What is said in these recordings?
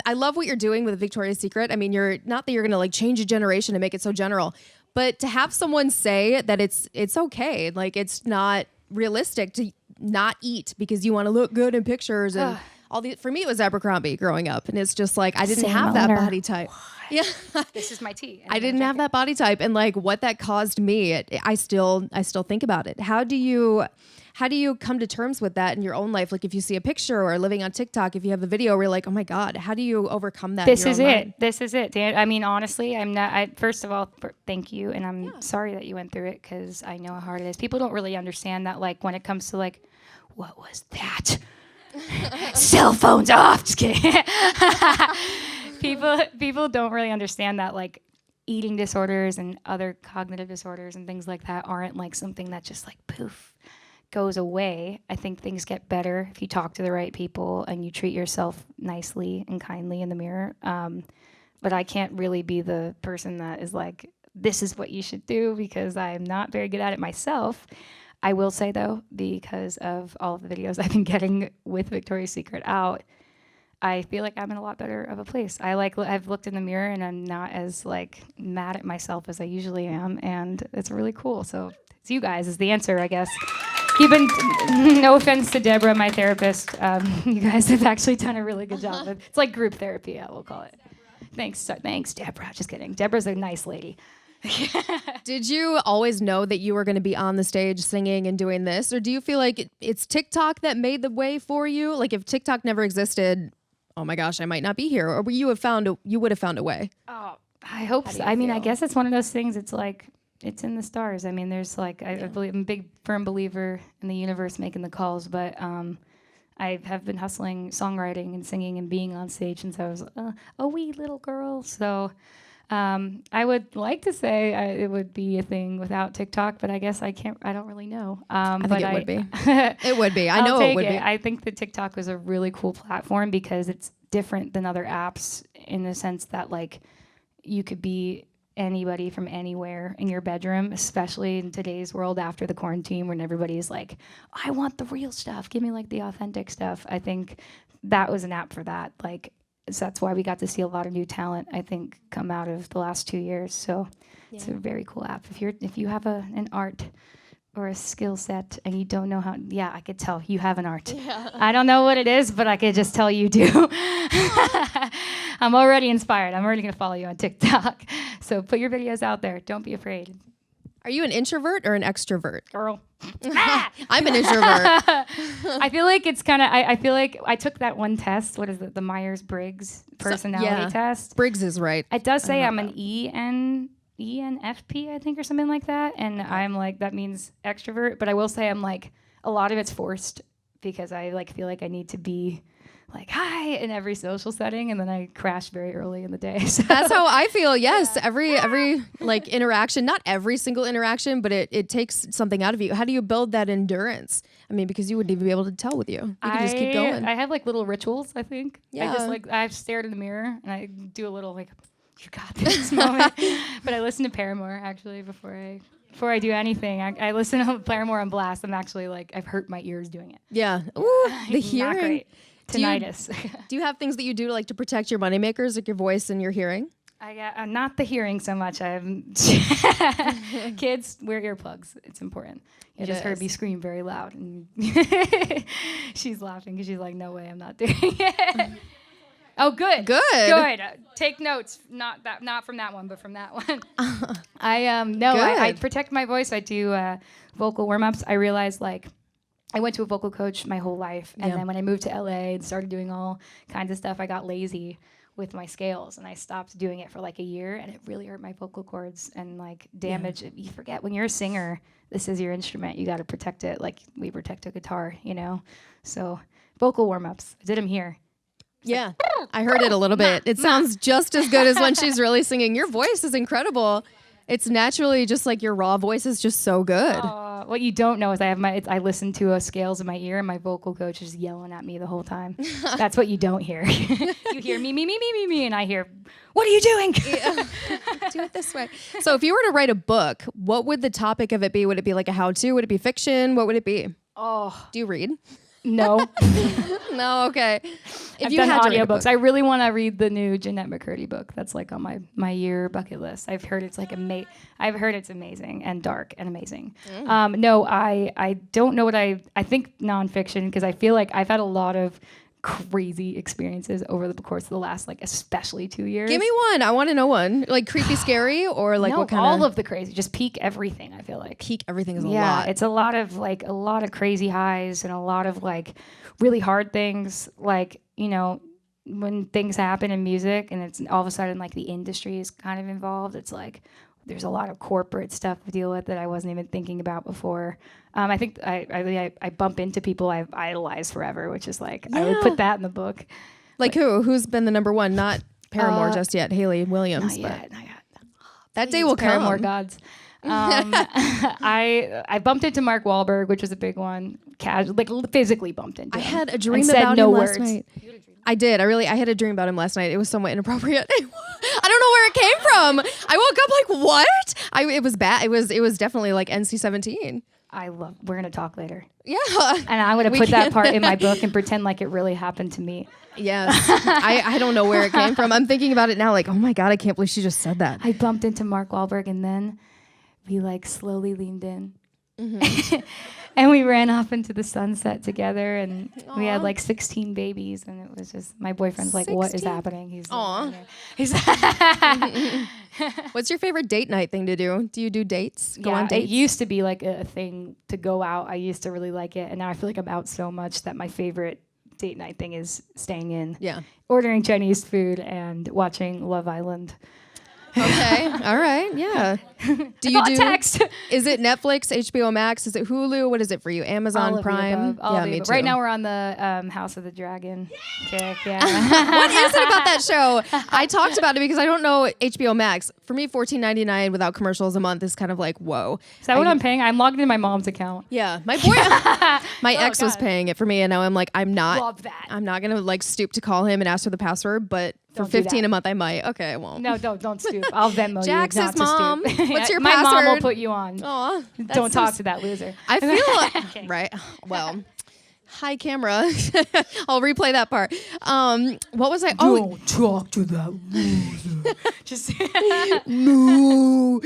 I love what you're doing with Victoria's Secret. I mean, you're not that you're going to like change a generation and make it so general, but to have someone say that it's okay. Like it's not realistic to not eat because you want to look good in pictures and all the, for me, it was Abercrombie growing up. And it's just like, I didn't have that body type. Yeah. This is my tea. I didn't have that body type. And like what that caused me, I still think about it. How do you come to terms with that in your own life? Like if you see a picture or living on TikTok, if you have a video where you're like, oh my God, how do you overcome that? This is it, Dan. I mean, honestly, first of all, thank you. And I'm sorry that you went through it because I know how hard it is. People don't really understand that, like when it comes to like, what was that? Cell phones off. Just kidding. People don't really understand that like eating disorders and other cognitive disorders and things like that aren't like something that just like poof goes away. I think things get better if you talk to the right people and you treat yourself nicely and kindly in the mirror. But I can't really be the person that is like, this is what you should do because I'm not very good at it myself. I will say though, because of all of the videos I've been getting with Victoria's Secret out, I feel like I'm in a lot better of a place. I've looked in the mirror and I'm not as like mad at myself as I usually am, and it's really cool. So it's you guys is the answer, I guess. You've been, no offense to Deborah, my therapist, you guys have actually done a really good job. It's like group therapy, I will call it. Thanks, Deborah. Just kidding. Deborah's a nice lady. Did you always know that you were going to be on the stage singing and doing this? Or do you feel like it's TikTok that made the way for you? Like if TikTok never existed, oh my gosh, I might not be here. Or you would have found a way. Oh, I hope so. I mean, I guess it's one of those things. It's like, it's in the stars. I mean, there's like, I believe, I'm a big firm believer in the universe making the calls, but I have been hustling songwriting and singing and being on stage since I was a wee little girl. So I would like to say it would be a thing without TikTok, but I guess I don't really know. I think it would be. It would be. I know it would be. I think that TikTok was a really cool platform because it's different than other apps in the sense that like you could be anybody from anywhere in your bedroom, especially in today's world after the quarantine when everybody's like, I want the real stuff. Give me like the authentic stuff. I think that was an app for that. Like, so that's why we got to see a lot of new talent, I think, come out of the last 2 years. So it's a very cool app. If you have an art or a skill set and you don't know how, I could tell you have an art. Yeah. I don't know what it is, but I could just tell you do. I'm already inspired. I'm already going to follow you on TikTok. So put your videos out there. Don't be afraid. Are you an introvert or an extrovert? Girl. I'm an introvert. I feel like it's kind of, I feel like I took that one test. What is it? The Myers-Briggs personality test. Briggs is right. It does say I'm an ENFP, I think, or something like that. And I'm like, that means extrovert. But I will say I'm like, a lot of it's forced because I like feel like I need to be like, hi, in every social setting, and then I crash very early in the day. So. That's how I feel. Yes, every like interaction, not every single interaction, but it takes something out of you. How do you build that endurance? I mean, because you wouldn't even be able to tell with you. You could just keep going. I have like little rituals, I think. Yeah. I just like, I've stared in the mirror and I do a little like, you got this moment. But I listen to Paramore actually before I do anything. I listen to Paramore on blast. I'm actually like, I've hurt my ears doing it. Yeah. Ooh, the hearing. Not great. Tinnitus. Do you have things that you do to protect your moneymakers, like your voice and your hearing? I got not the hearing so much. Kids, wear earplugs. It's important. You just heard me scream very loud, and she's laughing because she's like, "No way, I'm not doing it." Oh, good. Take notes. Not from that one, but from that one. I protect my voice. I do vocal warm-ups. I realized I went to a vocal coach my whole life, and then when I moved to LA and started doing all kinds of stuff, I got lazy with my scales, and I stopped doing it for like a year, and it really hurt my vocal cords and like damage. You forget when you're a singer, this is your instrument. You got to protect it like we protect a guitar, you know? So vocal warm-ups. I did them here. Yeah, I heard it a little bit. It sounds just as good as when she's really singing. Your voice is incredible. It's naturally just like your raw voice is just so good. What you don't know is I listen to scales in my ear and my vocal coach is yelling at me the whole time. That's what you don't hear. You hear me, and I hear, what are you doing? Do it this way. So if you were to write a book, what would the topic of it be? Would it be like a how-to? Would it be fiction? What would it be? Oh. Do you read? No. No, okay. If I've you done had to read a audiobooks. book. I really want to read the new Jeanette McCurdy book. That's like on my year bucket list. I've heard it's like I've heard it's amazing and dark and amazing. No, I don't know what I think nonfiction, because I feel like I've had a lot of crazy experiences over the course of the last, like, especially 2 years. Give me one. I want to know one. Like creepy, scary, or like No, what kind all of the crazy, just peak everything. I feel like peak everything is a yeah, lot. it's a lot of crazy highs and a lot of like really hard things. Like, you know, when things happen in music and it's all of a sudden like the industry is kind of involved, it's like there's a lot of corporate stuff to deal with that I wasn't even thinking about before. I think I bump into people I've idolized forever, which is like, I would put that in the book. Like who? Who's been the number one? Not Paramore just yet. Haley Williams. Not yet. That day will come. Paramore gods. I bumped into Mark Wahlberg, which was a big one. Casual, like physically bumped into him. I had a dream and said about no him words. last night. I did. I had a dream about him last night. It was somewhat inappropriate. I don't know where it came from. I woke up like, what? It was bad. It was definitely like NC-17. We're going to talk later. Yeah. And I'm going to put that part in my book and pretend like it really happened to me. Yes. I don't know where it came from. I'm thinking about it now like, oh my God, I can't believe she just said that. I bumped into Mark Wahlberg and then we like slowly leaned in. Mm-hmm. And we ran off into the sunset together, and we had like 16 babies, and it was just, my boyfriend's like, 16? What is happening? He's What's your favorite date night thing to do? Do you do dates? Go on dates? It used to be like a thing to go out. I used to really like it, and now I feel like I'm out so much that my favorite date night thing is staying in, ordering Chinese food, and watching Love Island. Okay. All right. Yeah. Do you do text? Is it Netflix, HBO Max? Is it Hulu? What is it for you? Amazon Prime? Yeah, me too. Right now we're on the House of the Dragon kick. Yeah. What is it about that show? I talked about it because I don't know HBO Max. For me, $14.99 without commercials a month is kind of like, whoa. Is that what I'm paying? I'm logged into my mom's account. Yeah. My ex was paying it for me, and now I'm like, I'm not gonna like stoop to call him and ask for the password, but for $15 a month, I might. Okay, I won't. No, don't stoop. I'll Venmo Jax's you. Not mom. To stoop. What's your my password? My mom will put you on. Aw, don't talk to that loser. I feel like, right. Well, hi, camera. I'll replay that part. What was I? Don't talk to that loser. Just no.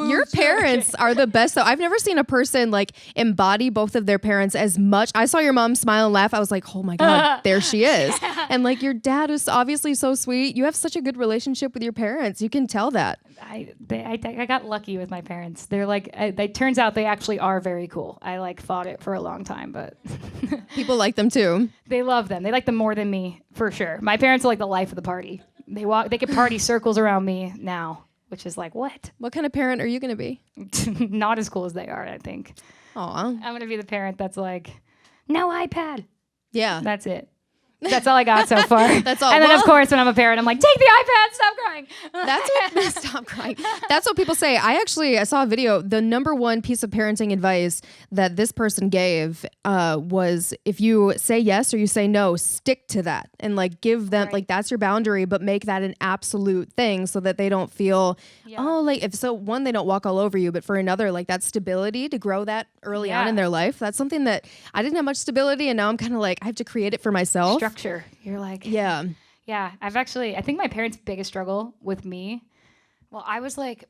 Your parents are the best. So I've never seen a person like embody both of their parents as much. I saw your mom smile and laugh. I was like, oh my God, there she is. And like your dad is obviously so sweet. You have such a good relationship with your parents. You can tell that. I got lucky with my parents. They're like, it turns out they actually are very cool. I like fought it for a long time, but people like them too. They love them. They like them more than me, for sure. My parents are like the life of the party. They could party circles around me now, which is like, what? What kind of parent are you going to be? Not as cool as they are, I think. Aw. I'm going to be the parent that's like, no iPad. Yeah. That's it. That's all I got so far. That's all. And then, of course, when I'm a parent, I'm like, take the iPad, stop crying. Stop crying. That's what people say. I saw a video. The number one piece of parenting advice that this person gave was if you say yes or you say no, stick to that and like give them like that's your boundary, but make that an absolute thing so that they don't feel like if so one they don't walk all over you, but for another like that stability to grow that early on in their life. That's something that I didn't have much stability, and now I'm kind of like I have to create it for myself. Structure. You're like, yeah. I think my parents' biggest struggle with me, well, I was like,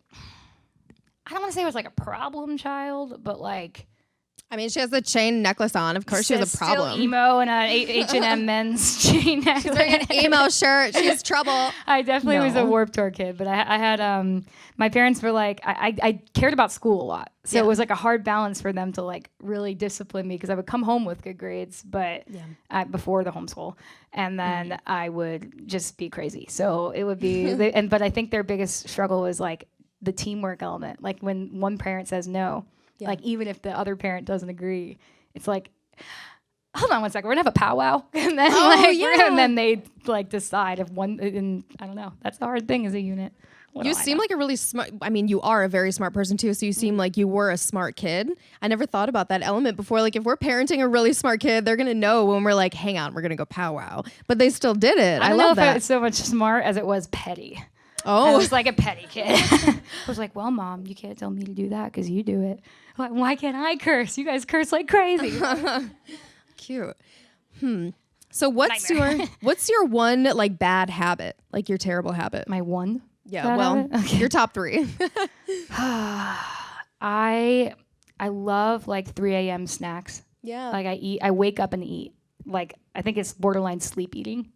I don't want to say I was like a problem child, but like, I mean, she has the chain necklace on. Of course, she has a problem. Still emo and a H&M men's chain necklace. She's wearing an emo shirt. She has trouble. I definitely was a Warped Tour kid, but I had my parents were like, I cared about school a lot, so it was like a hard balance for them to like really discipline me because I would come home with good grades, but before the homeschool, and then I would just be crazy. So it would be, but I think their biggest struggle was like the teamwork element, like when one parent says no. Yeah. Like, even if the other parent doesn't agree, it's like, hold on one second, we're gonna have a powwow. And then, and then they like decide if one, and I don't know, that's the hard thing as a unit. You seem like a really smart, I mean, you are a very smart person too, so you seem like you were a smart kid. I never thought about that element before. Like, if we're parenting a really smart kid, they're gonna know when we're like, hang on, we're gonna go powwow. But they still did it. I love that. It's so much smart as it was petty. Oh. I was like a petty kid. I was like, well, Mom, you can't tell me to do that because you do it. Why can't I curse? You guys curse like crazy. Cute. So what's your one like bad habit? Like your terrible habit? My one. Yeah. bad Well, habit? Okay. your top 3. I love like 3 a.m. snacks. Yeah. Like I wake up and eat. Like I think it's borderline sleep eating.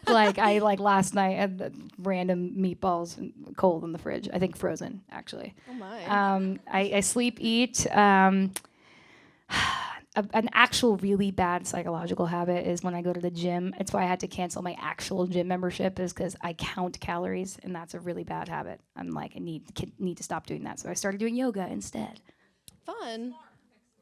Like I like last night had the random meatballs cold in the fridge. I think frozen actually. Oh my. I sleep eat. An actual really bad psychological habit is when I go to the gym. It's why I had to cancel my actual gym membership, is because I count calories, and that's a really bad habit. I'm like, I need to stop doing that. So I started doing yoga instead. Fun.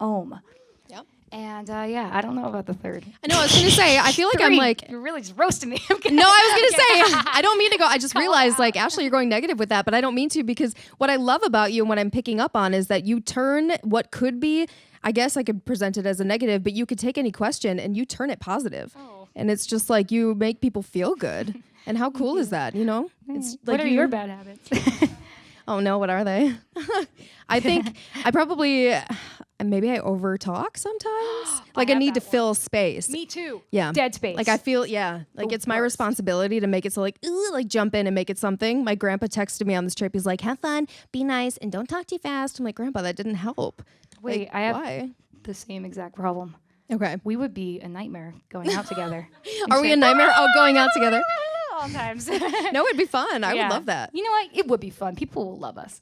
Yep. And yeah, I don't know about the third. I know. I was gonna say. I feel like I'm like. You're really just roasting me. I'm No, I was gonna say. I don't mean to go. I just realized, like, Ashley, you're going negative with that, but I don't mean to, because what I love about you and what I'm picking up on is that you turn what could be. I guess I could present it as a negative, but you could take any question and you turn it positive. Oh. And it's just like you make people feel good. And how cool is that? You know? It's like What are your bad habits? Oh no, what are they? I think I probably maybe I overtalk sometimes. Like I need to fill space. Me too. Yeah. Dead space. Like I feel, like it's my responsibility to make it so like, ooh, like jump in and make it something. My grandpa texted me on this trip. He's like, have fun, be nice, and don't talk too fast. I'm like, Grandpa, that didn't help. Wait, Like, I have why? the same exact problem. Okay. We would be a nightmare going out together. Are we a nightmare? Oh, going out together? All times. No, it'd be fun. I would love that. You know what? It would be fun. People will love us.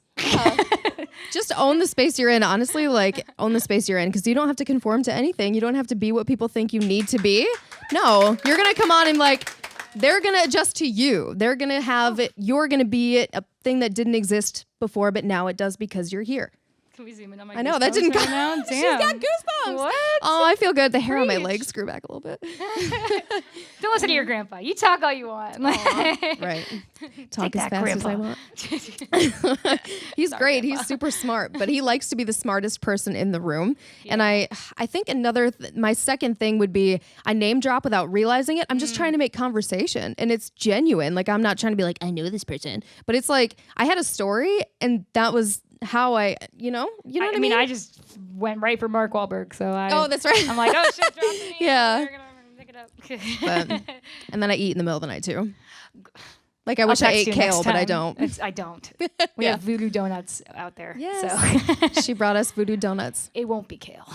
Just own the space you're in. Honestly, like own the space you're in, because you don't have to conform to anything. You don't have to be what people think you need to be. No, you're going to come on and like, they're going to adjust to you. They're going to have it. You're going to be a thing that didn't exist before, but now it does because you're here. Can we zoom in on my I know, that didn't right come. now? Damn. She's got goosebumps. What? Oh, I feel good. The hair on my Preach. legs grew back a little bit. Don't listen to your grandpa. You talk all you want. Right. Talk Take as that, fast as I Grandpa. want. He's Sorry, great. Grandpa. He's super smart, but he likes to be the smartest person in the room. And I think my second thing would be I name drop without realizing it. I'm just trying to make conversation, and it's genuine. Like I'm not trying to be like, I know this person, but it's like I had a story, and that was how you know what I mean? I just went right for Mark Wahlberg, so Oh, that's right. I'm like, oh shit, drop the knee. Yeah. They're gonna pick it up. But, and then I eat in the middle of the night too. Like I I'll wish I text ate you next kale, but I time. don't. I don't. We Yeah. have voodoo donuts out there, Yes. so She brought us voodoo donuts. it won't be kale.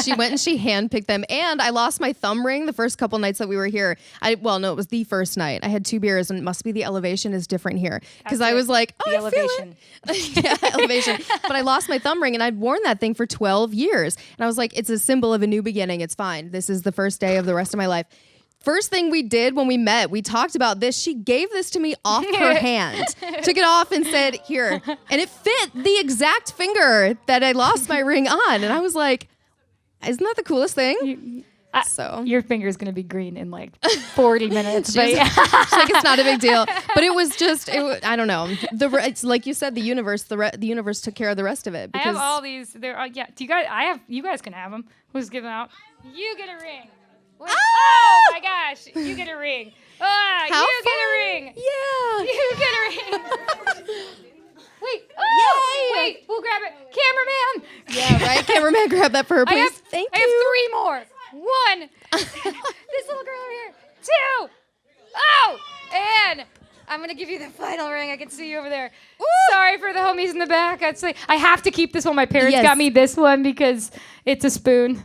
She went and she handpicked them. And I lost my thumb ring the first couple nights that we were here. It was the first night. I had 2 beers, and it must be the elevation is different here. Because I was like, oh, The I feel elevation. it. Yeah, elevation. But I lost my thumb ring, and I'd worn that thing for 12 years. And I was like, it's a symbol of a new beginning. It's fine. This is the first day of the rest of my life. First thing we did when we met, we talked about this. She gave this to me off her hand, took it off and said, here. And it fit the exact finger that I lost my ring on. And I was like, isn't that the coolest thing? So Your finger's gonna be green in like 40 minutes. But she's like, it's not a big deal. But it was just, I don't know. It's like you said, the universe took care of the rest of it. I Because have all these. There are, yeah. Do you guys can have them. Who's giving out? You get a ring. Wait, oh my gosh! You get a ring. How you get a fun. ring. Yeah. You get a ring. Wait. Oh, Yay. wait. We'll grab it. Cameraman. Yeah, right? Cameraman, grab that for her, please. Thank I you. have 3 more. 1. This little girl over here. 2. Oh, and I'm gonna give you the final ring. I can see you over there. Ooh. Sorry for the homies in the back. I have to keep this one. My parents Yes. got me this one because it's a spoon.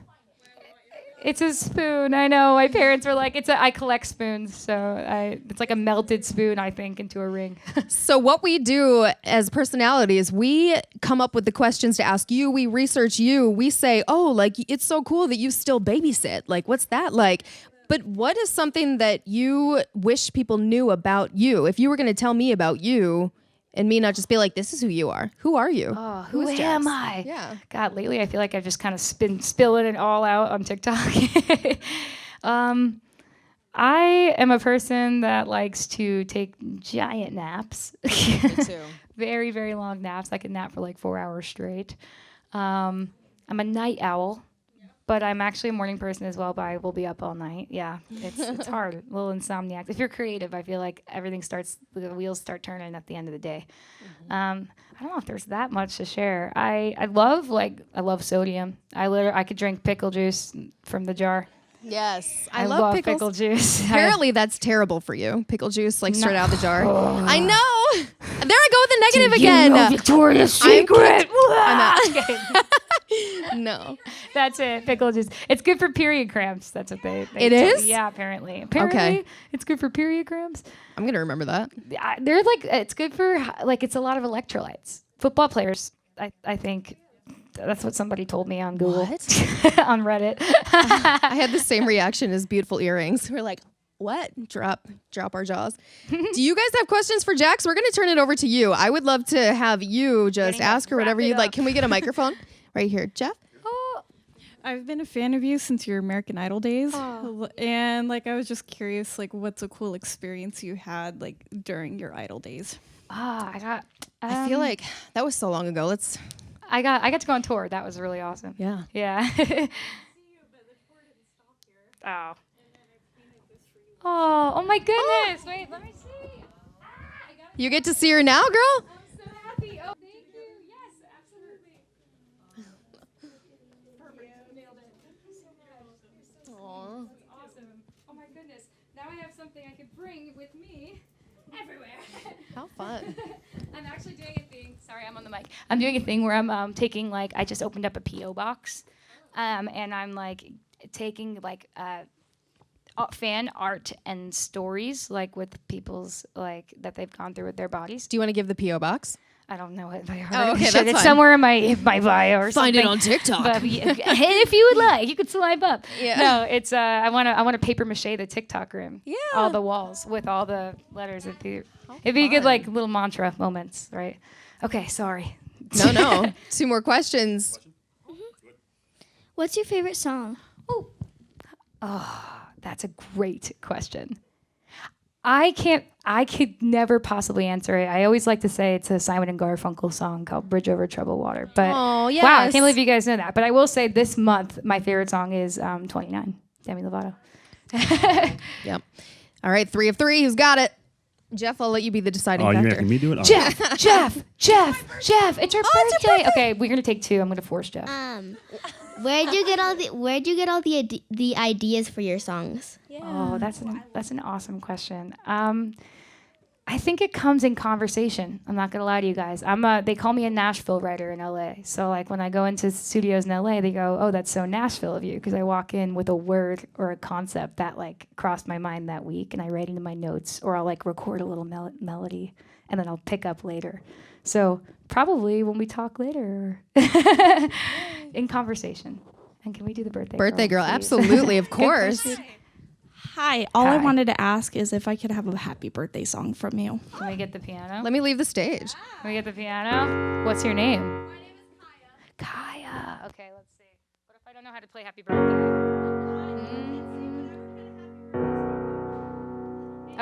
It's a spoon. I know. My parents were like, I collect spoons, so it's like a melted spoon, I think, into a ring. So what we do as personalities, we come up with the questions to ask you. We research you. We say, oh, like, it's so cool that you still babysit. Like, what's that like? But what is something that you wish people knew about you? If you were going to tell me about you and me not just be like, this is who you are. Who are you? Oh, Who who is am Jax? I? Yeah. God, lately I feel like I've just kind of been spilling it all out on TikTok. I am a person that likes to take giant naps. Me too. Very, very long naps. I can nap for like 4 hours straight. I'm a night owl. but I'm actually a morning person as well, but I will be up all night. Yeah, it's hard, a little insomniac. If you're creative, I feel like the wheels start turning at the end of the day. I don't know if there's that much to share. I love sodium. I could drink pickle juice from the jar. Yes, I love pickle juice. Apparently, that's terrible for you. Pickle juice, like straight out of the jar. I know. There I go with the negative again. You know Victoria's Secret. I'm out. No. That's it. Pickle juice. It's good for period cramps. That's what they It tell is? me. Yeah, apparently. Okay. It's good for period cramps. I'm gonna remember that. They're like, it's good for, like, it's a lot of electrolytes. Football players, I think. That's what somebody told me on Google. What? On Reddit. I had the same reaction as beautiful earrings. We're like, what? Drop our jaws. Do you guys have questions for Jax? We're gonna turn it over to you. I would love to have you just ask her whatever you'd like. Can we get a microphone right here, Jeff? I've been a fan of you since your American Idol days. And like I was just curious, like what's a cool experience you had like during your Idol days? I feel like that was so long ago. I got to go on tour. That was really awesome. Yeah. Yeah. Oh. Oh my goodness. Wait, let me see. You get to see her now, girl? I'm so happy. Oh, thank you. Yes, absolutely. Perfect. Nailed it. So good. Awesome. Oh my goodness. Now I have something I could bring with me everywhere. How fun. I'm actually doing a thing. Sorry, I'm on the mic. I'm doing a thing where I'm taking, like, I just opened up a P.O. box. And I'm, like, taking, like, fan art and stories, like, with people's, like, that they've gone through with their bodies. Do you want to give the P.O. box? I don't know it by heart. Oh, okay, Shit, that's it's fine. somewhere in my bio or something. Find it on TikTok. But if you would like, you could swipe up. Yeah. No, it's I want to paper mache the TikTok room. Yeah. All the walls with all the letters. It'd be good, like, little mantra moments, right? Okay, sorry. No. 2 more questions. What's your favorite song? Oh, that's a great question. I could never possibly answer it. I always like to say it's a Simon and Garfunkel song called Bridge Over Troubled Water. But Oh, yes. wow, I can't believe you guys know that. But I will say this month, my favorite song is 29, Demi Lovato. Yep. All right, 3 of 3. Who's got it? Jeff, I'll let you be the deciding Oh, factor. you're making me do it? Jeff, it's your birthday. Okay, we're gonna take 2. I'm gonna force Jeff. Where'd you get all the ideas for your songs? Oh, that's an awesome question. I think it comes in conversation. I'm not gonna lie to you guys. They call me a Nashville writer in LA. So like when I go into studios in LA, they go, "Oh, that's so Nashville of you," because I walk in with a word or a concept that like crossed my mind that week, and I write into my notes, or I'll like record a little melody, and then I'll pick up later. So probably when we talk later, in conversation. And can we do the birthday Girl, please? absolutely, of course. Hi. All I Hi. wanted to ask is if I could have a happy birthday song from you. Can we get the piano? Let me leave the stage. Can we get the piano? What's your name? My name is Kaya. Kaya. Okay, let's see. What if I don't know how to play Happy Birthday?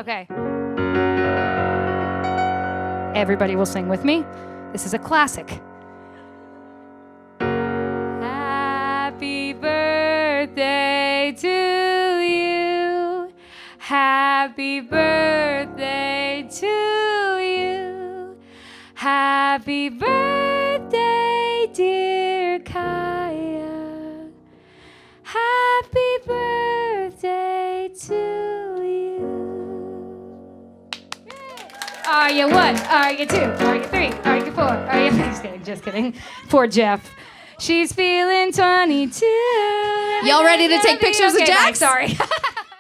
Okay. Everybody will sing with me. This is a classic. Happy birthday to you. Happy birthday to you. Happy birthday, dear Kaya. Happy birthday to you. Are you 1? Are you 2? Are you 3? Are you 4? Are you... Just kidding, just kidding. Poor Jeff. She's feeling 22. Y'all ready to take pictures of Okay, bye, Jax? sorry.